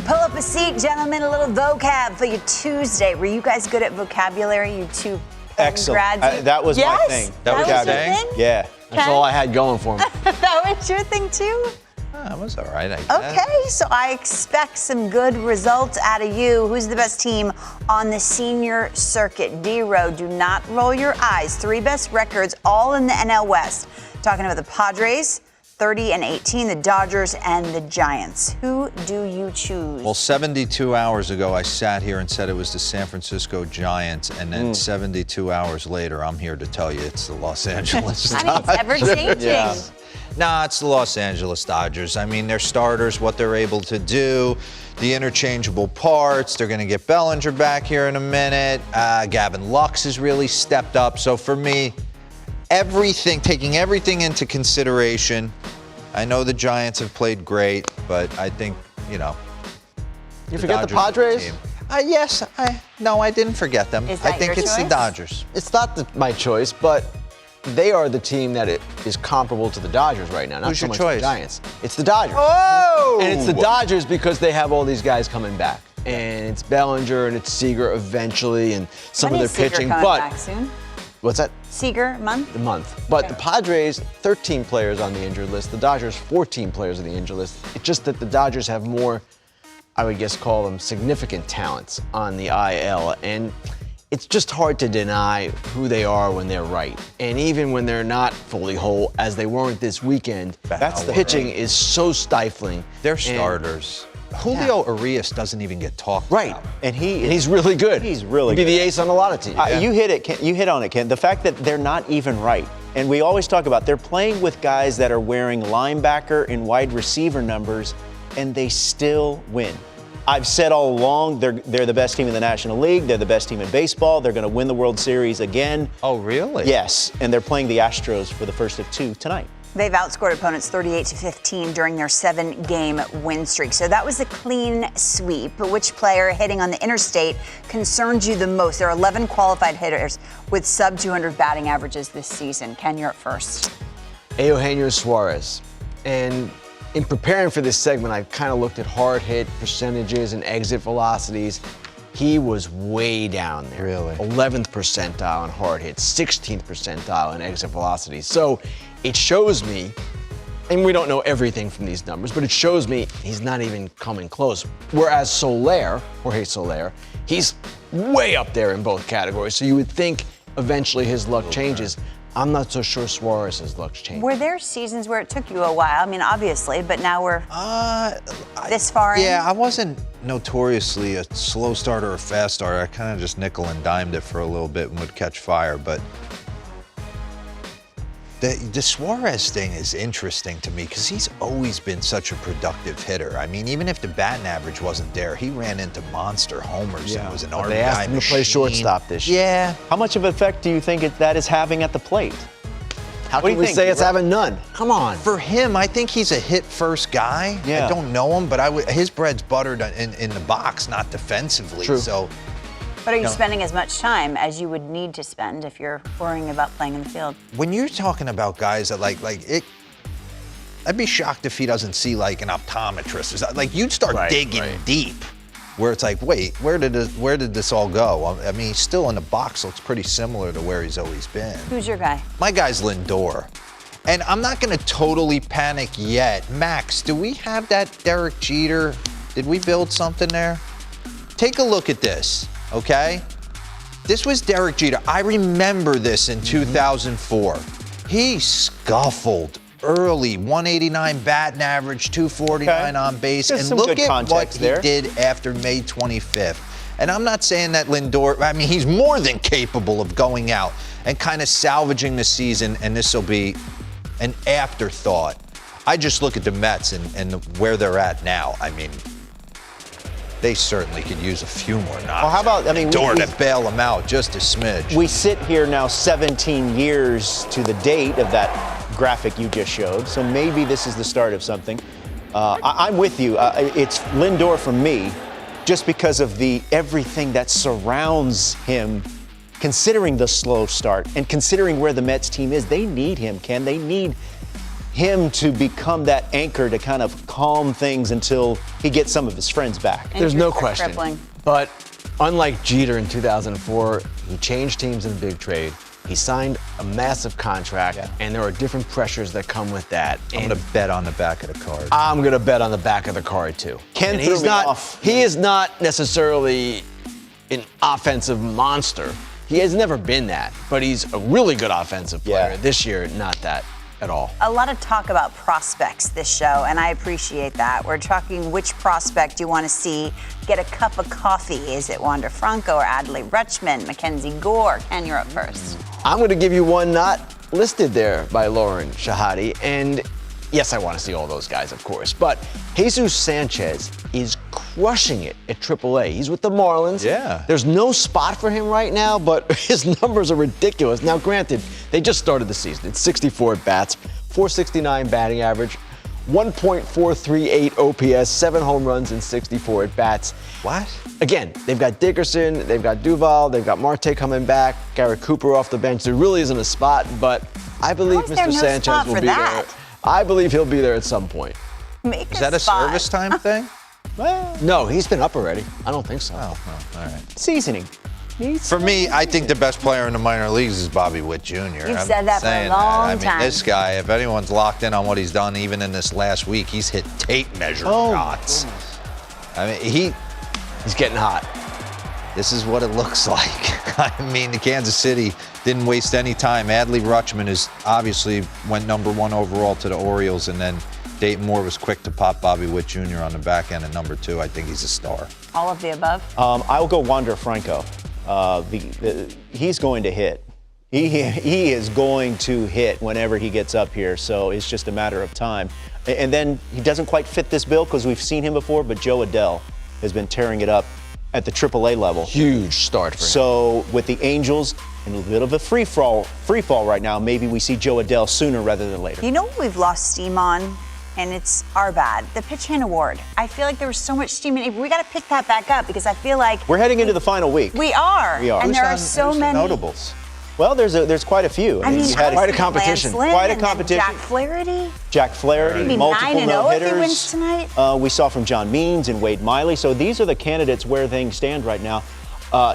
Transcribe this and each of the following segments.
Pull up a seat, gentlemen. A little vocab for your Tuesday. Were you guys good at vocabulary, you two Excellent. grads? That was my thing. That was your vocabulary. thing? Yeah. That's all I had going for me. That was your thing, too? That was all right, I guess. Okay, so I expect some good results out of you. Who's the best team on the senior circuit? D-Row, do not roll your eyes. 3 best records, all in the NL West. Talking about the Padres, 30-18, the Dodgers, and the Giants. Who do you choose? Well, 72 hours ago, I sat here and said it was the San Francisco Giants, and then 72 hours later, I'm here to tell you it's the Los Angeles Dodgers. Honey, it's ever-changing. Yeah. Nah, it's the Los Angeles Dodgers. I mean, their starters, what they're able to do, the interchangeable parts. They're going to get Bellinger back here in a minute. Gavin Lux has really stepped up. So for me, taking everything into consideration, I know the Giants have played great, but I think, You forget the Padres? Yes. No, I didn't forget them. Is that I think your it's choice? the Dodgers. It's not my choice, but they are the team that is comparable to the Dodgers right now. Not Who's so your much choice? the Giants. It's the Dodgers. Oh! And it's the Dodgers because they have all these guys coming back. And it's Bellinger and it's Seager eventually and some When of is their Seager pitching. coming But back soon? what's that? Seager, month? The month. But the Padres, 13 players on the injured list. The Dodgers, 14 players on the injured list. It's just that the Dodgers have more, I would guess call them significant talents on the IL. And it's just hard to deny who they are when they're right. And even when they're not fully whole, as they weren't this weekend, That's the pitching is so stifling. They're And- starters. Julio Urias doesn't even get talked Right. about. And he's really good. He's really He'd be good. the ace on a lot of teams. You hit it, Ken. You hit on it, Ken. The fact that they're not even right. And we always talk about they're playing with guys that are wearing linebacker and wide receiver numbers, and they still win. I've said all along they're the best team in the National League. They're the best team in baseball. They're going to win the World Series again. Oh, really? Yes, and they're playing the Astros for the first of 2 tonight. They've outscored opponents 38-15 during their 7-game win streak. So that was a clean sweep. But which player hitting on the interstate concerns you the most? There are 11 qualified hitters with sub-200 batting averages this season. Ken, you're up first. Eugenio Suarez. And in preparing for this segment, I kind of looked at hard hit percentages and exit velocities. He was way down there. Really? 11th percentile in hard hits, 16th percentile in exit velocities. So it shows me, and we don't know everything from these numbers, but it shows me he's not even coming close. Whereas Jorge Soler, he's way up there in both categories. So you would think eventually his luck changes. I'm not so sure Suarez's luck's changed. Were there seasons where it took you a while? I mean, obviously, but now we're this far in. Yeah, I wasn't notoriously a slow starter or a fast starter. I kind of just nickel and dimed it for a little bit and would catch fire. But the Suarez thing is interesting to me because he's always been such a productive hitter. I mean, even if the batting average wasn't there, he ran into monster homers and was an RBI They asked him to play machine. shortstop this year. Yeah. How much of an effect do you think that is having at the plate? How What do can you we think? say it's having none? Come on. For him, I think he's a hit-first guy. Yeah. I don't know him, but his bread's buttered in the box, not defensively. True. So, But are you spending as much time as you would need to spend if you're worrying about playing in the field? when you're talking about guys that like it, I'd be shocked if he doesn't see like an optometrist. Or something. Like you'd start digging deep, where it's like, wait, where did this all go? I mean, he's still in the box, looks pretty similar to where he's always been. Who's your guy? My guy's Lindor. And I'm not going to totally panic yet. Max, do we have that Derek Jeter? Did we build something there? Take a look at this, okay? This was Derek Jeter. I remember this in 2004. He scuffled early, 189 batting average, 249 on base. There's and some look good at what context he there. did after May 25th. And I'm not saying that Lindor, I mean, he's more than capable of going out and kind of salvaging the season, and this will be an afterthought. I just look at the Mets and where they're at now. I mean, they certainly could use a few more knocks. Well, how about, I mean, Lindor to bail them out just a smidge. We sit here now 17 years to the date of that graphic you just showed, so maybe this is the start of something. I'm with you. It's Lindor for me, just because of everything that surrounds him, considering the slow start and considering where the Mets team is. They need him, Ken. him to become that anchor to kind of calm things until he gets some of his friends back. There's no Injuries are question. crippling. But unlike Jeter in 2004, he changed teams in a big trade. He signed a massive contract, and there are different pressures that come with that. I'm going to bet on the back of the card. I'm going to bet on the back of the card, too. Ken And threw he's me not, off. He is not necessarily an offensive monster. He has never been that, but he's a really good offensive player. Yeah. This year, not that at all. A lot of talk about prospects this show, and I appreciate that. We're talking which prospect you want to see get a cup of coffee. Is it Wander Franco or Adley Rutschman, Mackenzie Gore? Ken, you're up first. I'm going to give you one not listed there by Lauren Shahadi. And yes, I want to see all those guys, of course. But Jesus Sanchez is crushing it at AAA. He's with the Marlins. Yeah. There's no spot for him right now, but his numbers are ridiculous. Now, granted, they just started the season. It's 64 at bats, 469 batting average, 1.438 OPS, 7 home runs and 64 at bats. What? Again, they've got Dickerson, they've got Duval, they've got Marte coming back, Garrett Cooper off the bench. There really isn't a spot, but I believe How is there Mr. no Sanchez spot will for be that? there. I believe he'll be there at some point. Make Is that a spot. service time thing? Well, No, he's been up already. I don't think so. Oh, well, all right. seasoning. For me, I think the best player in the minor leagues is Bobby Witt Jr. You've said that for a saying long I mean, time. this guy, if anyone's locked in on what he's done, even in this last week, he's hit tape measure shots. I mean, He's getting hot. this is what it looks like. I mean, the Kansas City didn't waste any time. Adley Rutschman is obviously went #1 overall to the Orioles, and then Dayton Moore was quick to pop Bobby Witt Jr. on the back end at #2. I think he's a star. All of the above. I will go Wander Franco. He's going to hit. He is going to hit whenever he gets up here, so it's just a matter of time. And then he doesn't quite fit this bill because we've seen him before, but Joe Adell has been tearing it up at the AAA level. Huge start for him. So with the Angels in a bit of a free fall right now, maybe we see Joe Adell sooner rather than later. You know what we've lost steam on? And it's our bad. The pitch hand award. I feel like there was so much steam in it. We got to pick that back up because I feel like We're heading into the final week. we are. We are. And Who's there are so many notables. Well, there's quite a few. I mean, you had quite a competition. Lance Lynn Quite a and then competition. Jack Flaherty. Jack Flaherty, Maybe multiple 9-0 if he no-hitters. wins tonight. We saw from John Means and Wade Miley. So these are the candidates where things stand right now.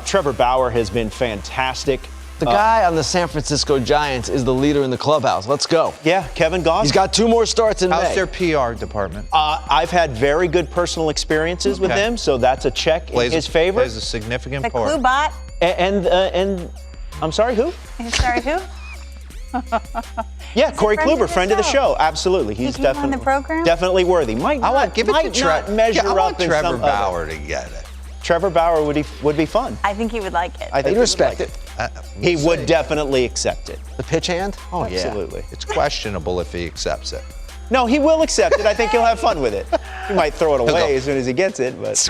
Trevor Bauer has been fantastic. The guy on the San Francisco Giants is the leader in the clubhouse. Let's go. Yeah, Kevin Goss. He's got 2 more starts in How's May. their PR department? I've had very good personal experiences with Okay. them, so that's a check in his favor. Plays a significant The part. Clue Bot. And I'm sorry, who? Sorry, who? Yeah, Corey friend of Kluber, the friend of the show. show. Absolutely, he's came on definitely the program? definitely worthy. Might I not, want give it might to not measure I want up in Trevor some other- Bauer to get it. Trevor Bauer would be fun. I think he would like it. I think You he would respect like it. He would definitely accept it. The pitch hand? Oh, yeah. Absolutely. It's questionable if he accepts it. No, he will accept it. I think he'll have fun with it. He might throw it He'll away go. as soon as he gets it, but